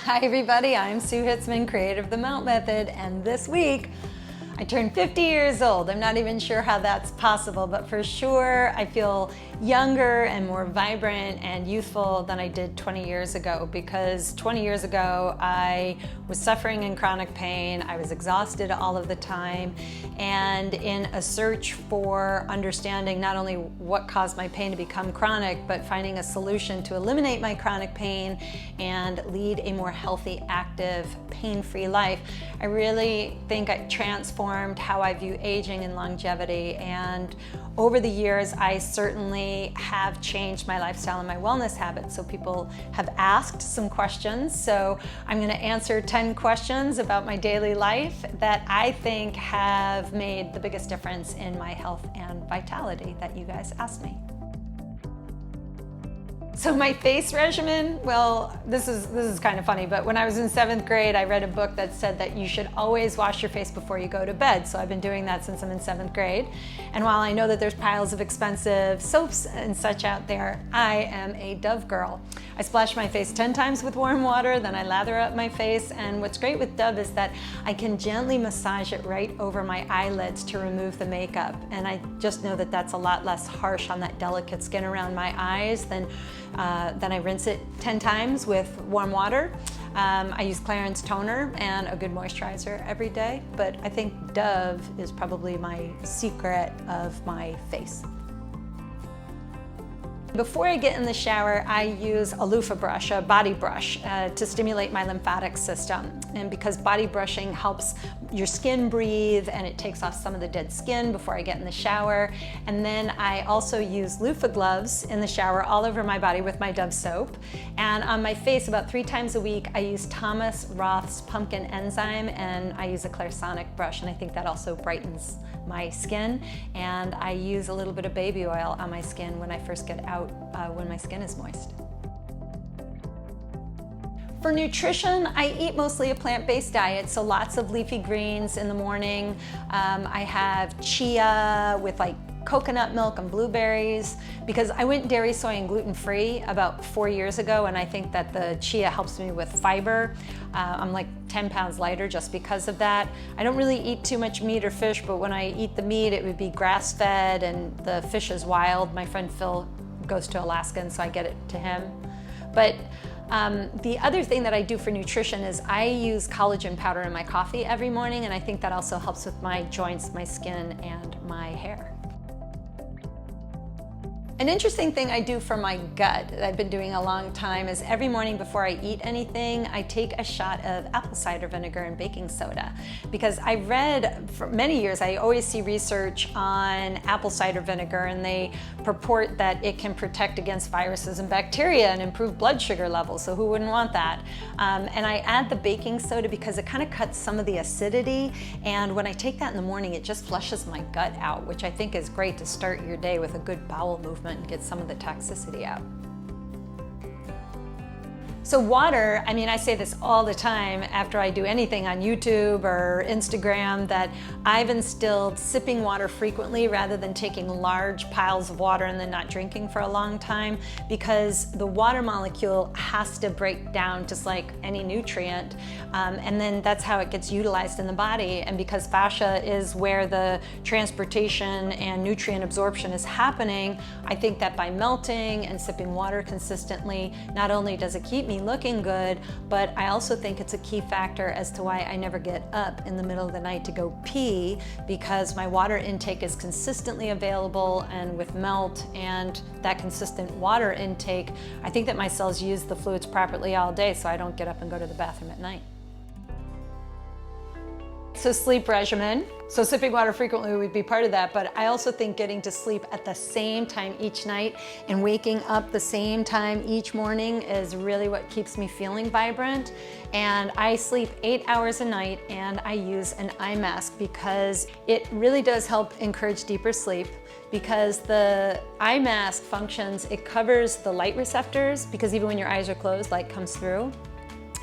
Hi everybody, I'm Sue Hitzmann, creator of the Melt Method, and this week I turned 50 years old. I'm not even sure how that's possible, but for sure I feel younger and more vibrant and youthful than I did 20 years ago, because 20 years ago I was suffering in chronic pain. I was exhausted all of the time, and in a search for understanding not only what caused my pain to become chronic, but finding a solution to eliminate my chronic pain and lead a more healthy, active, pain-free life, I really think I transformed how I view aging and longevity. And over the years, I certainly have changed my lifestyle and my wellness habits. So people have asked some questions. So I'm going to answer 10 questions about my daily life that I think have made the biggest difference in my health and vitality that you guys asked me. So my face regimen, well, this is kind of funny, but when I was in 7th grade, I read a book that said that you should always wash your face before you go to bed. So I've been doing that since I'm in 7th grade. And while I know that there's piles of expensive soaps and such out there, I am a Dove girl. I splash my face 10 times with warm water, then I lather up my face. And what's great with Dove is that I can gently massage it right over my eyelids to remove the makeup. And I just know that that's a lot less harsh on that delicate skin around my eyes than I rinse it 10 times with warm water. I use Clarins toner and a good moisturizer every day, but I think Dove is probably my secret of my face. Before I get in the shower, I use a loofah brush, a body brush, to stimulate my lymphatic system. And because body brushing helps your skin breathe and it takes off some of the dead skin before I get in the shower. And then I also use loofah gloves in the shower all over my body with my Dove soap. And on my face about 3 times a week, I use Thomas Roth's pumpkin enzyme, and I use a Clarisonic brush, and I think that also brightens my skin. And I use a little bit of baby oil on my skin when I first get out when my skin is moist. For nutrition, I eat mostly a plant-based diet, so lots of leafy greens in the morning. I have chia with like coconut milk and blueberries, because I went dairy, soy, and gluten-free about 4 years ago, and I think that the chia helps me with fiber. I'm like 10 pounds lighter just because of that. I don't really eat too much meat or fish, but when I eat the meat, it would be grass-fed, and the fish is wild. My friend Phil goes to Alaska, and so I get it to him. But the other thing that I do for nutrition is I use collagen powder in my coffee every morning, and I think that also helps with my joints, my skin, and my hair. An interesting thing I do for my gut that I've been doing a long time is every morning before I eat anything, I take a shot of apple cider vinegar and baking soda. Because I read for many years, I always see research on apple cider vinegar, and they purport that it can protect against viruses and bacteria and improve blood sugar levels, so who wouldn't want that? And I add the baking soda because it kind of cuts some of the acidity, and when I take that in the morning, it just flushes my gut out, which I think is great to start your day with a good bowel movement and get some of the toxicity out. So water, I mean, I say this all the time after I do anything on YouTube or Instagram, that I've instilled sipping water frequently rather than taking large piles of water and then not drinking for a long time, because the water molecule has to break down just like any nutrient, and then that's how it gets utilized in the body. And because fascia is where the transportation and nutrient absorption is happening, I think that by melting and sipping water consistently, not only does it keep me looking good, but I also think it's a key factor as to why I never get up in the middle of the night to go pee, because my water intake is consistently available. And with melt and that consistent water intake, I think that my cells use the fluids properly all day, so I don't get up and go to the bathroom at night. So sleep regimen. So sipping water frequently would be part of that, but I also think getting to sleep at the same time each night and waking up the same time each morning is really what keeps me feeling vibrant. And I sleep 8 hours a night, and I use an eye mask because it really does help encourage deeper sleep, because the eye mask functions, it covers the light receptors, because even when your eyes are closed, light comes through.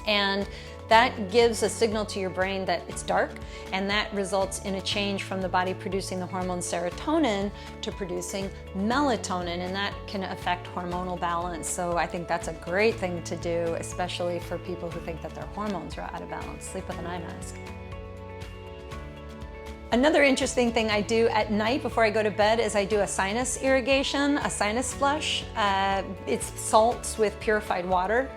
And that gives a signal to your brain that it's dark, and that results in a change from the body producing the hormone serotonin to producing melatonin, and that can affect hormonal balance. So I think that's a great thing to do, especially for people who think that their hormones are out of balance. Sleep with an eye mask. Another interesting thing I do at night before I go to bed is I do a sinus irrigation, a sinus flush. It's salts with purified water.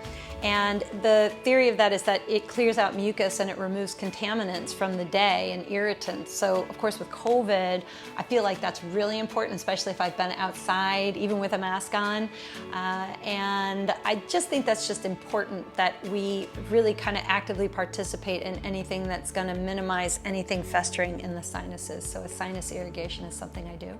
And the theory of that is that it clears out mucus and it removes contaminants from the day and irritants. So of course with COVID, I feel like that's really important, especially if I've been outside, even with a mask on. And I just think that's just important that we really kind of actively participate in anything that's going to minimize anything festering in the sinuses. So a sinus irrigation is something I do.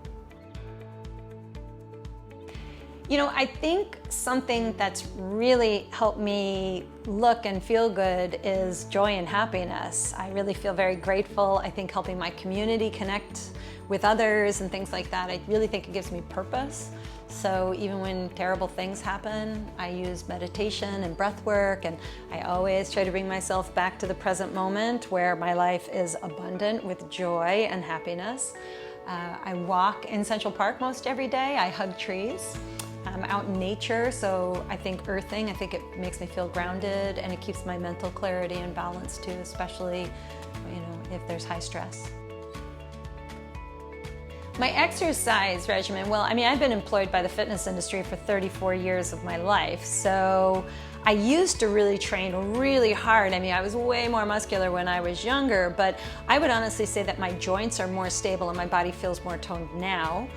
You know, I think something that's really helped me look and feel good is joy and happiness. I really feel very grateful. I think helping my community connect with others and things like that, I really think it gives me purpose. So even when terrible things happen, I use meditation and breath work, and I always try to bring myself back to the present moment where my life is abundant with joy and happiness. I walk in Central Park most every day. I hug trees. I'm out in nature, so I think earthing, I think it makes me feel grounded, and it keeps my mental clarity and balance too, especially, you know, if there's high stress. My exercise regimen, well, I mean, I've been employed by the fitness industry for 34 years of my life, so I used to really train really hard. I mean, I was way more muscular when I was younger, but I would honestly say that my joints are more stable and my body feels more toned now.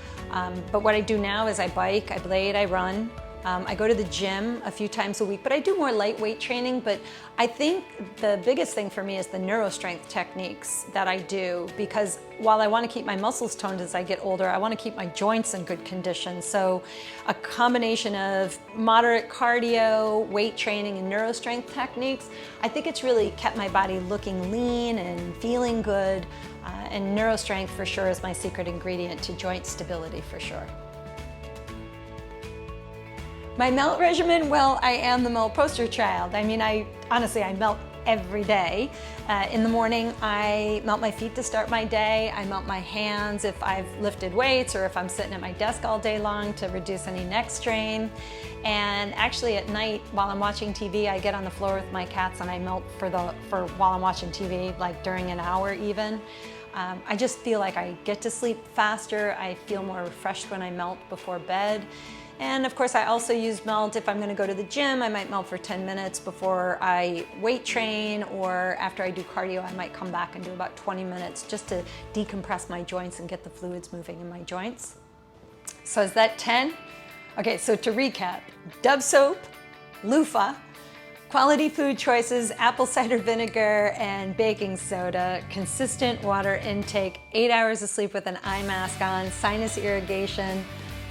But what I do now is I bike, I blade, I run. I go to the gym a few times a week, but I do more lightweight training. But I think the biggest thing for me is the neurostrength techniques that I do, because while I want to keep my muscles toned as I get older, I want to keep my joints in good condition. So a combination of moderate cardio, weight training, and neurostrength techniques, I think it's really kept my body looking lean and feeling good. And neurostrength for sure is my secret ingredient to joint stability for sure. My melt regimen, well, I am the melt poster child. I mean, honestly, I melt every day. In the morning, I melt my feet to start my day. I melt my hands if I've lifted weights or if I'm sitting at my desk all day long to reduce any neck strain. And actually at night, while I'm watching TV, I get on the floor with my cats and I melt for while I'm watching TV, like during an hour even. I just feel like I get to sleep faster. I feel more refreshed when I melt before bed. And of course, I also use melt if I'm going to go to the gym. I might melt for 10 minutes before I weight train, or after I do cardio, I might come back and do about 20 minutes just to decompress my joints and get the fluids moving in my joints. So is that 10? Okay, so to recap, Dove soap, loofah, quality food choices, apple cider vinegar, and baking soda, consistent water intake, 8 hours of sleep with an eye mask on, sinus irrigation,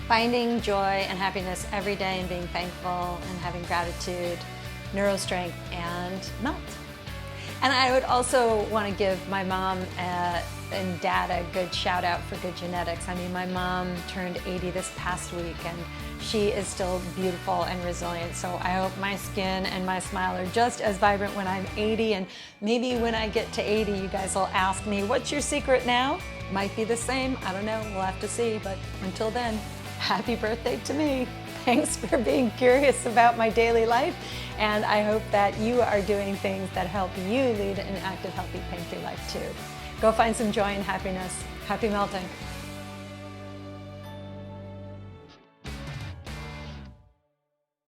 finding joy and happiness every day and being thankful and having gratitude, neurostrength, and melt. And I would also want to give my mom and dad a good shout out for good genetics. I mean, my mom turned 80 this past week and she is still beautiful and resilient. So I hope my skin and my smile are just as vibrant when I'm 80, and maybe when I get to 80, you guys will ask me, what's your secret now? Might be the same, I don't know, we'll have to see, but until then, happy birthday to me. Thanks for being curious about my daily life, and I hope that you are doing things that help you lead an active, healthy, pain-free life too. Go find some joy and happiness. Happy melting.